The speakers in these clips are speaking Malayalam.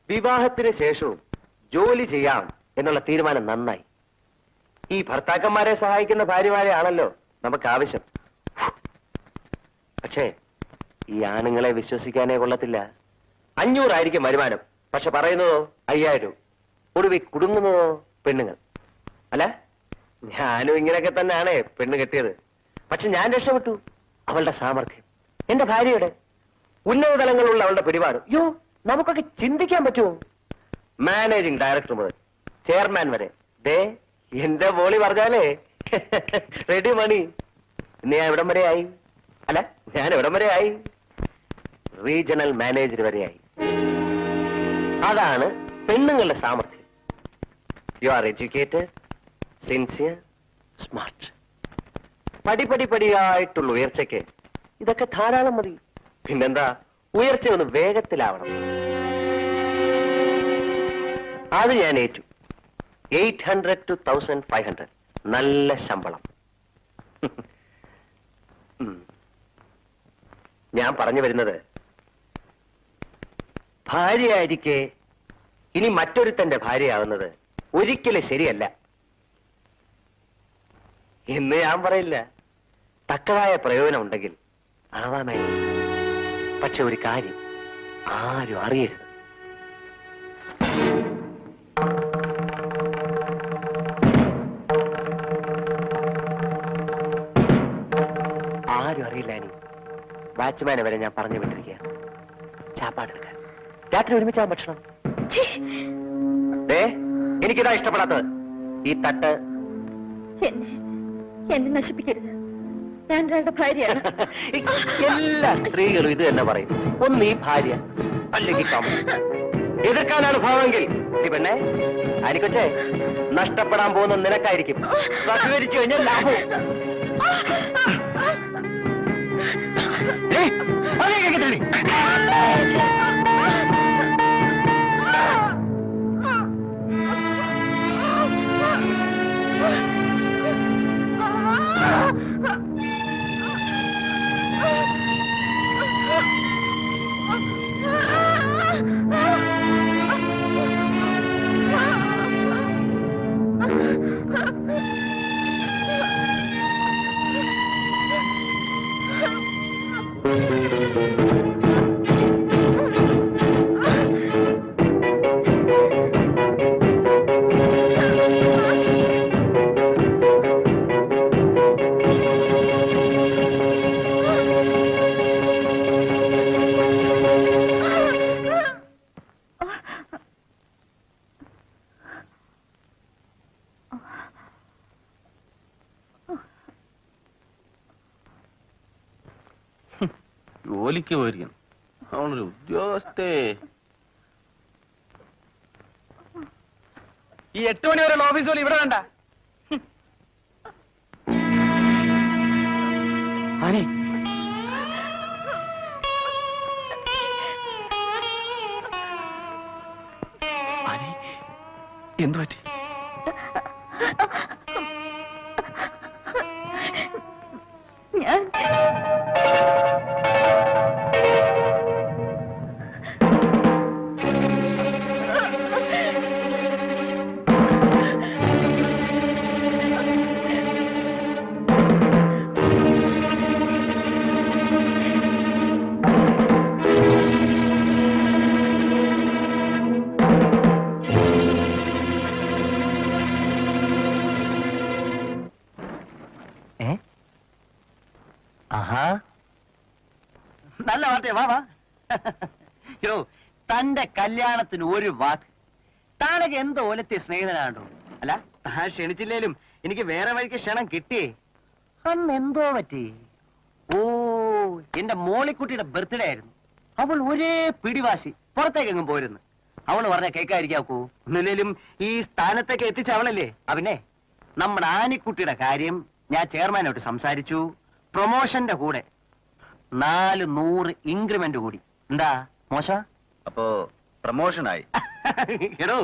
വിവാഹത്തിന് ശേഷവും ജോലി ചെയ്യാം എന്നുള്ള തീരുമാനം നന്നായി. ഈ ഭർത്താക്കന്മാരെ സഹായിക്കുന്ന ഭാര്യമാരെയാണല്ലോ നമുക്ക് ആവശ്യം. പക്ഷേ ഈ ആണുങ്ങളെ വിശ്വസിക്കാനേ കൊള്ളത്തില്ല. 500 വരുമാനം, പക്ഷെ പറയുന്നതോ 5000. ഒടുവിൽ കുടുങ്ങുന്നതോ പെണ്ണുങ്ങൾ. അല്ല, ഞാനും ഇങ്ങനെയൊക്കെ തന്നെയാണ് പെണ്ണ് കെട്ടിയത്. പക്ഷെ ഞാൻ രക്ഷപ്പെട്ടു. അവളുടെ സാമർഥ്യം, എന്റെ ഭാര്യയുടെ ഉന്നത തലങ്ങളുള്ള അവളുടെ പിടിപാട്, യോ നമുക്കൊക്കെ ചിന്തിക്കാൻ പറ്റുമോ? മാനേജിംഗ് ഡയറക്ടർ മുതൽ ചെയർമാൻ വരെ ദേ എന്റെ ബോളി പറഞ്ഞാലേ റെഡി മണി. ഇന്ന് ഞാൻ എവിടം വരെ ആയി? അല്ല, ഞാൻ എവിടം വരെ ആയി? റീജിയണൽ മാനേജർ വരെയായി. അതാണ് പെണ്ണുങ്ങളുടെ സാമർഥ്യം. You are educated, sincere, smart. പടിയായിട്ടുള്ള ഉയർച്ചയ്ക്ക് ഇതൊക്കെ ധാരാളം മതി. പിന്നെന്താ, ഉയർച്ച ഒന്ന് വേഗത്തിലാവണം. അത് ഞാൻ ഏറ്റു. 800 to 1500 നല്ല ശമ്പളം. ഞാൻ പറഞ്ഞു വരുന്നത്, ഭാര്യയായിരിക്കെ ഇനി മറ്റൊരുത്തന്റെ ഭാര്യയാവുന്നത് ഒരിക്കലും ശരിയല്ല എന്ന് ഞാൻ പറയില്ല. തക്കതായ പ്രയോജനം ഉണ്ടെങ്കിൽ ആവാമേ. പക്ഷെ ഒരു കാര്യം ആരും അറിയരുത്. ആരും അറിയില്ല. ഇനി വാച്ച്മാനെ വരെ ഞാൻ പറഞ്ഞു വിട്ടിരിക്കുക. ചാപ്പാടെടുക്കാൻ രാത്രി ഒരുമിച്ചാൻ ഭക്ഷണം. എനിക്കിതാ ഇഷ്ടപ്പെടാത്തത്. ഈ തട്ട് എന്നെ നശിപ്പിക്കരുത്. ഞാൻ ഒരാളുടെ ഭാര്യയാണ്. എല്ലാ സ്ത്രീകളും ഇത് തന്നെ പറയും. ഒന്ന് ഈ ഭാര്യ, അല്ലെങ്കിൽ എതിർക്കാനാണ് ഭാവമെങ്കിൽ ഈ പെണ്ണെ ആനിക്കൊച്ചേ നഷ്ടപ്പെടാൻ പോകുന്ന നിനക്കായിരിക്കും. സഹകരിച്ചു കഴിഞ്ഞാൽ ലാഭവും. ജോലിക്ക് പോയിരിക്കണം. അവളൊരു ഉദ്യോഗസ്ഥേ. ഈ 8 മണി വരെയുള്ള ഓഫീസ് ജോലി ഇവിടെ വേണ്ട. ആനി, ആനി എന്തു പറ്റി? ഞാൻ നല്ല വാർത്തയാ. വാ. തന്റെ കല്യാണത്തിന് ഒരു വാക്ക്. താനൊക്കെ എന്തോ ഓലത്തെ സ്നേഹിതനാണോ? അല്ല, താൻ ക്ഷണിച്ചില്ലേലും എനിക്ക് വേറെ വഴിക്ക് ക്ഷണം കിട്ടിയേ. അന്ന് എന്തോ പറ്റി? ഓ, എന്റെ മോളിക്കുട്ടിയുടെ ബർത്ത്ഡേ ആയിരുന്നു. അവൾ ഒരേ പിടിവാശി, പുറത്തേക്കെങ്ങും പോരുന്നു. അവള് പറഞ്ഞ കേൾക്കാതിരിക്കാക്കൂ. ഒന്നില്ലേലും ഈ സ്ഥാനത്തേക്ക് എത്തിച്ച അവളല്ലേ. പിന്നെ നമ്മുടെ ആനിക്കുട്ടിയുടെ കാര്യം ഞാൻ ചെയർമാനോട്ട് സംസാരിച്ചു. പ്രൊമോഷന്റെ കൂടെ 400 ഇൻക്രിമെന്റ് കൂടി. എന്താ മോശം? അപ്പോ പ്രമോഷനായി. എടോ,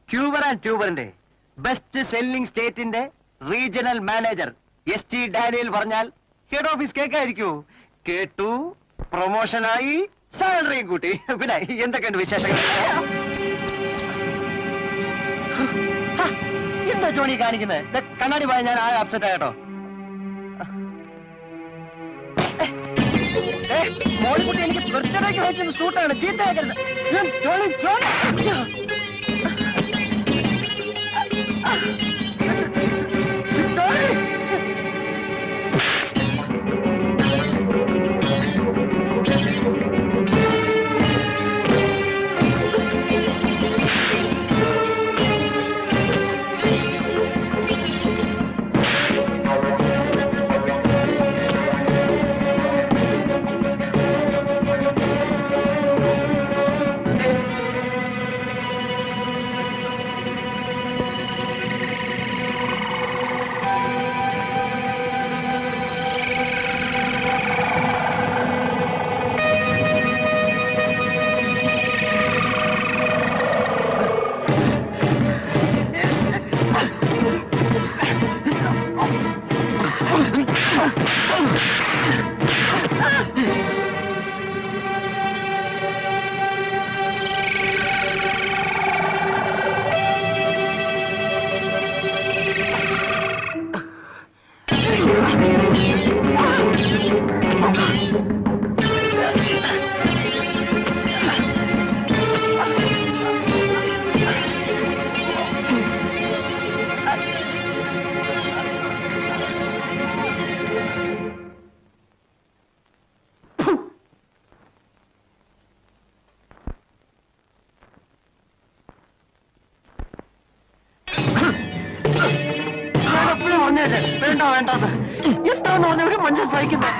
ട്യൂബർ ആൻഡ് ട്യൂബറിന്റെ ബെസ്റ്റ് സെല്ലിംഗ് സ്റ്റേറ്റിന്റെ റീജിയണൽ മാനേജർ ST ഡാനിയൽ പറഞ്ഞാൽ ഹെഡ് ഓഫീസ് കേൾക്കായിരിക്കൂ. കേട്ടു, പ്രൊമോഷനായി. സാലറിയും കൂട്ടി. പിന്നെ എന്തൊക്കെയുണ്ട് വിശേഷങ്ങൾ? എന്താ ജോണി കാണിക്കുന്നത്? കണ്ണാടി പോയ ഞാൻ ആകെ അപ്സെറ്റ് ആയിട്ടോ. മോളിക്കുട്ടി എനിക്ക് ബർത്ത്ഡേക്ക് വെച്ചൊന്ന് സൂട്ടാണ്, ചീത്തയാക്കരുത്. ജോണി ജോണി വേണ്ട വേണ്ടത് എന്താന്ന് പറഞ്ഞ ഒരു മനുഷ്യൻ സഹിക്കുന്നത്.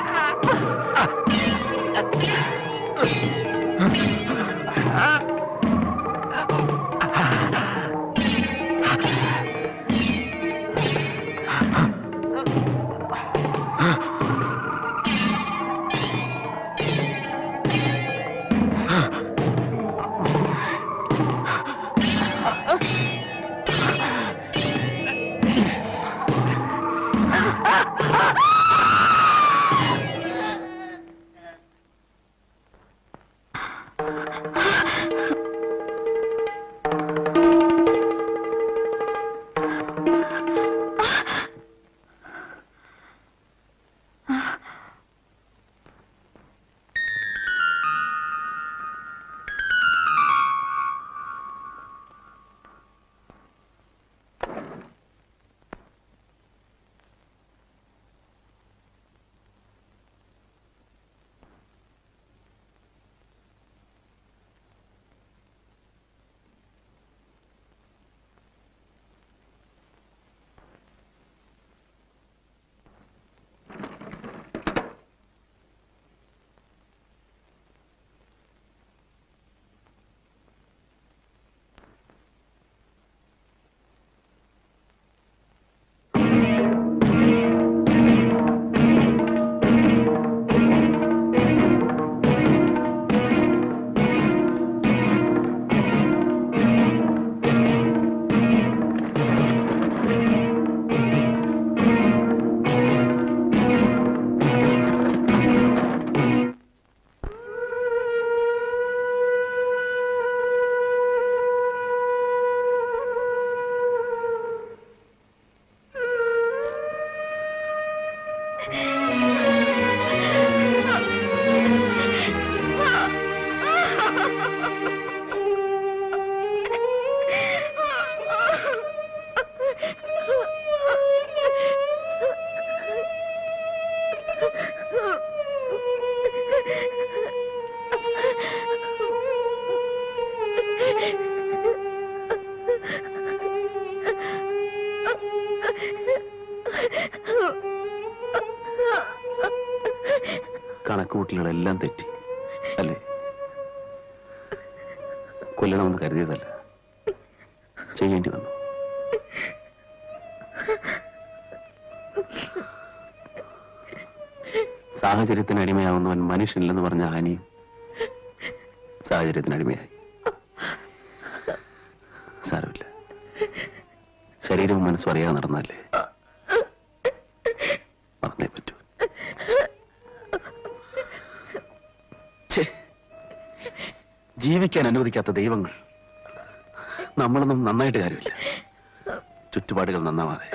കണക്കുകൂട്ടലുകളെല്ലാം തെറ്റി അല്ലേ? കൊല്ലണമെന്ന് കരുതിയതല്ല, ചെയ്യേണ്ടി വന്നു. സാഹചര്യത്തിന് അടിമയാവുന്നവൻ മനുഷ്യനില്ലെന്ന് പറഞ്ഞ ഹാനിയും സാഹചര്യത്തിന് അടിമയായി. സാരമില്ല, ശരീരവും മനസ്സും അറിയാതെ നടന്നല്ലേ, മറന്നേ പറ്റൂ. ജീവിക്കാൻ അനുവദിക്കാത്ത ദൈവങ്ങൾ. നമ്മളൊന്നും നന്നായിട്ട് കാര്യമില്ല, ചുറ്റുപാടുകൾ നന്നാവാതെ.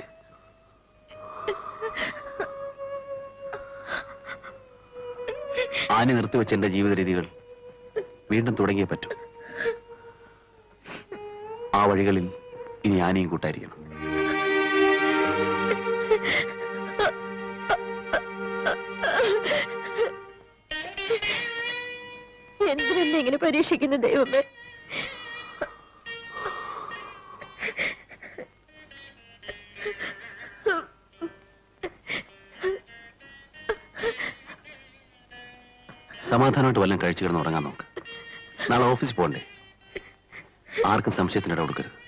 ആനി നിർത്തിവെച്ച എന്റെ ജീവിത രീതികൾ വീണ്ടും തുടങ്ങിയേ പറ്റൂ. ആ വഴികളിൽ ഇനി ആനയും കൂട്ടായിരിക്കണം. എന്തിനെന്നെ ഇങ്ങനെ പരീക്ഷിക്കുന്ന ദൈവമേ? സമാധാനമായിട്ട് വല്ലതും കഴിച്ചു കിടന്ന് ഉറങ്ങാൻ നോക്ക്. നാളെ ഓഫീസിൽ പോകണ്ടേ? ആർക്കും സംശയത്തിന് ഇട കൊടുക്കരുത്.